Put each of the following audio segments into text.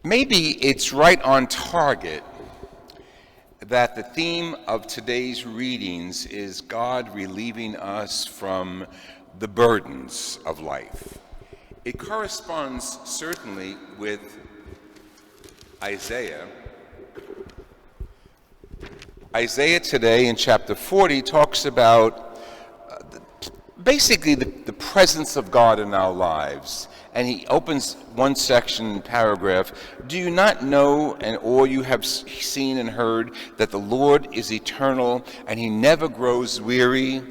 Maybe it's right on target that the theme of today's readings is God relieving us from the burdens of life. It corresponds certainly with Isaiah. Isaiah today in chapter 40 talks about basically the presence of God in our lives. And he opens one section, paragraph, "Do you not know, and all you have seen and heard, that the Lord is eternal, and he never grows weary?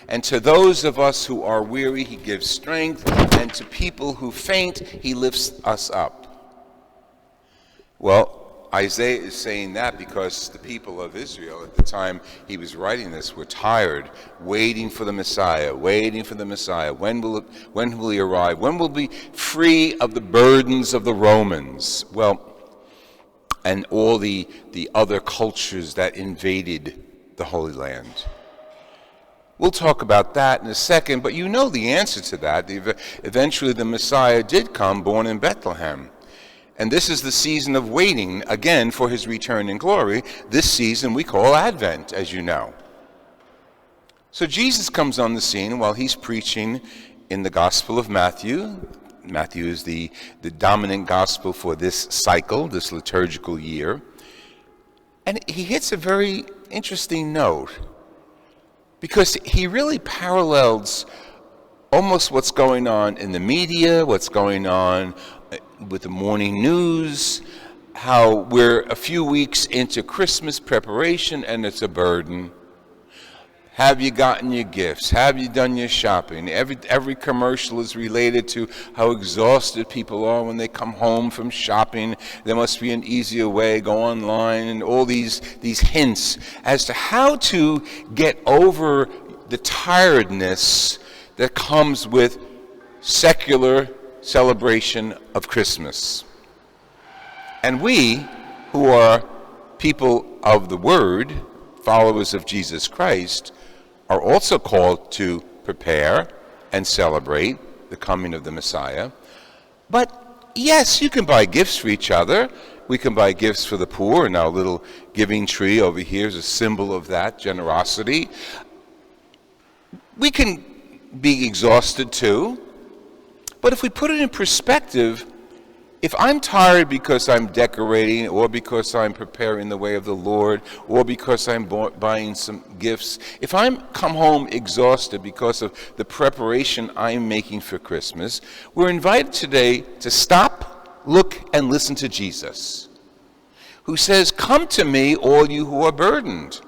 And to those of us who are weary, he gives strength, and to people who faint, he lifts us up." Well, Isaiah is saying that because the people of Israel at the time he was writing this were tired, waiting for the Messiah, waiting for the Messiah. When will he arrive? When will we be free of the burdens of the Romans? Well, and all the other cultures that invaded the Holy Land. We'll talk about that in a second, but you know the answer to that. Eventually the Messiah did come, born in Bethlehem. And this is the season of waiting, again, for his return in glory. This season we call Advent, as you know. So Jesus comes on the scene while he's preaching in the Gospel of Matthew. Matthew is the dominant gospel for this cycle, this liturgical year. And he hits a very interesting note, because he really parallels almost what's going on in the media, what's going on with the morning news, how we're a few weeks into Christmas preparation and it's a burden. Have you gotten your gifts? Have you done your shopping? Every commercial is related to how exhausted people are when they come home from shopping. There must be an easier way, go online, and all these hints as to how to get over the tiredness that comes with secular celebration of Christmas. And we, who are people of the Word, followers of Jesus Christ, are also called to prepare and celebrate the coming of the Messiah. But yes, you can buy gifts for each other. We can buy gifts for the poor, and our little giving tree over here is a symbol of that generosity. We can be exhausted too. But if we put it in perspective, if I'm tired because I'm decorating, or because I'm preparing the way of the Lord, or because I'm buying some gifts, if I'm come home exhausted because of the preparation I'm making for Christmas, we're invited today to stop, look, and listen to Jesus, who says, "Come to me, all you who are burdened,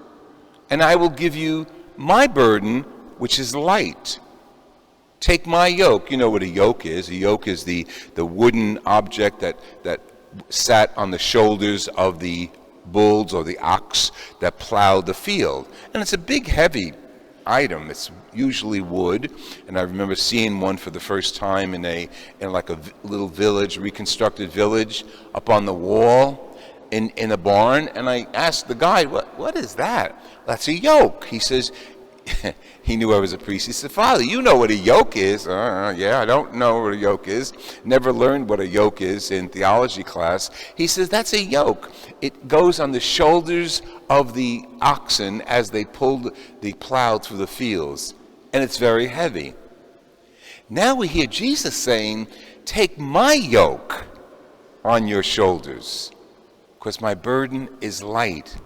and I will give you my burden, which is light. Take my yoke." You know what a yoke is. A yoke is the wooden object that sat on the shoulders of the bulls or the ox that plowed the field. And it's a big, heavy item. It's usually wood. And I remember seeing one for the first time in like a little village, reconstructed village, up on the wall in a barn. And I asked the guide, what is that? "That's a yoke." He says, he knew I was a priest. He said, "Father, you know what a yoke is." Yeah, I don't know what a yoke is. Never learned what a yoke is in theology class. He says, "That's a yoke. It goes on the shoulders of the oxen as they pull the plow through the fields, and it's very heavy." Now we hear Jesus saying, "Take my yoke on your shoulders, because my burden is light."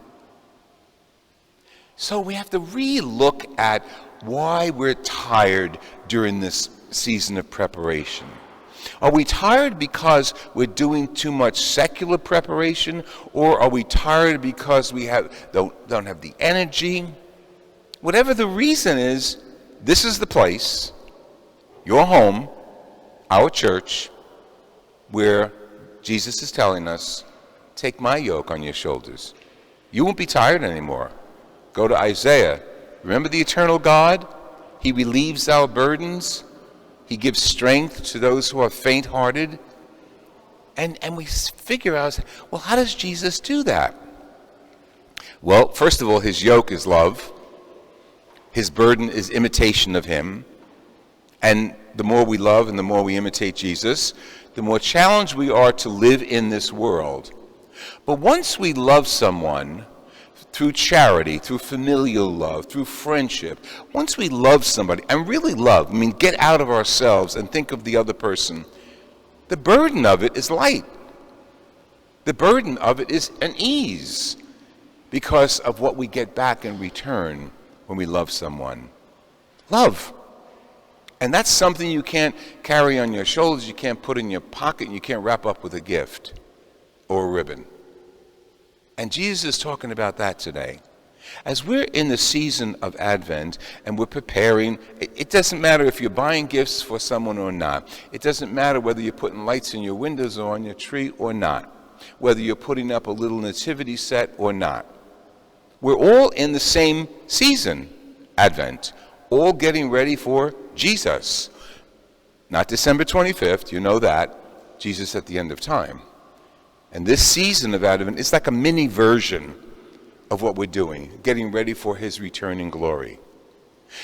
So we have to re-look at why we're tired during this season of preparation. Are we tired because we're doing too much secular preparation, or are we tired because we don't have the energy? Whatever the reason is, this is the place, your home, our church, where Jesus is telling us, "Take my yoke on your shoulders." You won't be tired anymore. Go to Isaiah. Remember the eternal God? He relieves our burdens. He gives strength to those who are faint-hearted. And we figure out, well, how does Jesus do that? Well, first of all, his yoke is love. His burden is imitation of him. And the more we love and the more we imitate Jesus, the more challenged we are to live in this world. But once we love someone through charity, through familial love, through friendship, once we love somebody, and really love, get out of ourselves and think of the other person, the burden of it is light. The burden of it is an ease because of what we get back in return when we love someone. Love. And that's something you can't carry on your shoulders, you can't put in your pocket, and you can't wrap up with a gift or a ribbon. And Jesus is talking about that today. As we're in the season of Advent and we're preparing, it doesn't matter if you're buying gifts for someone or not. It doesn't matter whether you're putting lights in your windows or on your tree or not. Whether you're putting up a little nativity set or not. We're all in the same season, Advent, all getting ready for Jesus. Not December 25th, you know that. Jesus at the end of time. And this season of Advent is like a mini version of what we're doing, getting ready for his return in glory.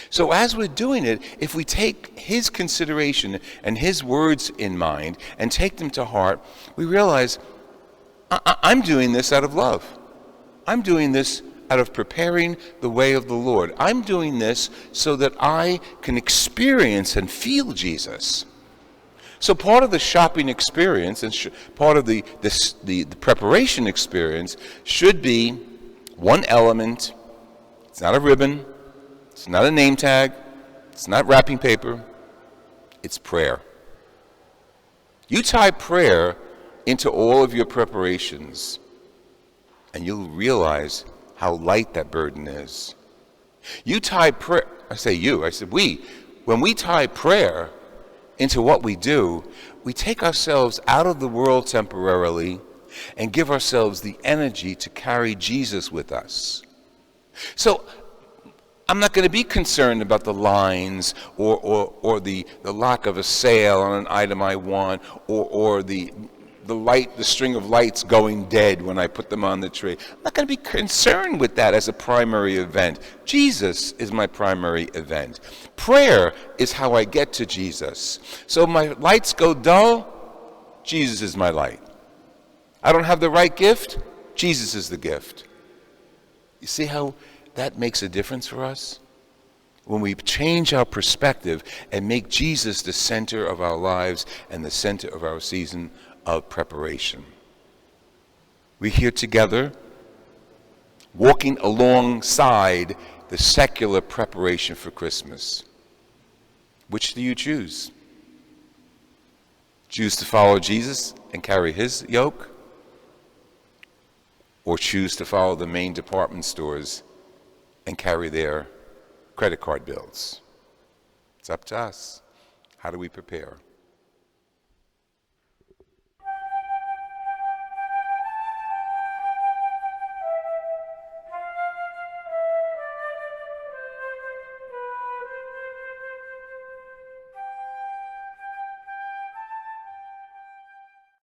So as we're doing it, if we take his consideration and his words in mind and take them to heart, we realize I'm doing this out of love. I'm doing this out of preparing the way of the Lord. I'm doing this so that I can experience and feel Jesus. So part of the shopping experience and part of the preparation experience should be one element. It's not a ribbon. It's not a name tag. It's not wrapping paper. It's prayer. You tie prayer into all of your preparations, and you'll realize how light that burden is. You tie prayer, I said we. When we tie prayer into what we do, we take ourselves out of the world temporarily and give ourselves the energy to carry Jesus with us. So I'm not going to be concerned about the lines or the lack of a sale on an item I want or the string of lights going dead when I put them on the tree. I'm not going to be concerned with that as a primary event. Jesus is my primary event. Prayer is how I get to Jesus. So my lights go dull, Jesus is my light. I don't have the right gift, Jesus is the gift. You see how that makes a difference for us? When we change our perspective and make Jesus the center of our lives and the center of our season of preparation. We're here together, walking alongside the secular preparation for Christmas. Which do you choose? Choose to follow Jesus and carry his yoke? Or choose to follow the main department stores and carry their credit card bills? It's up to us. How do we prepare?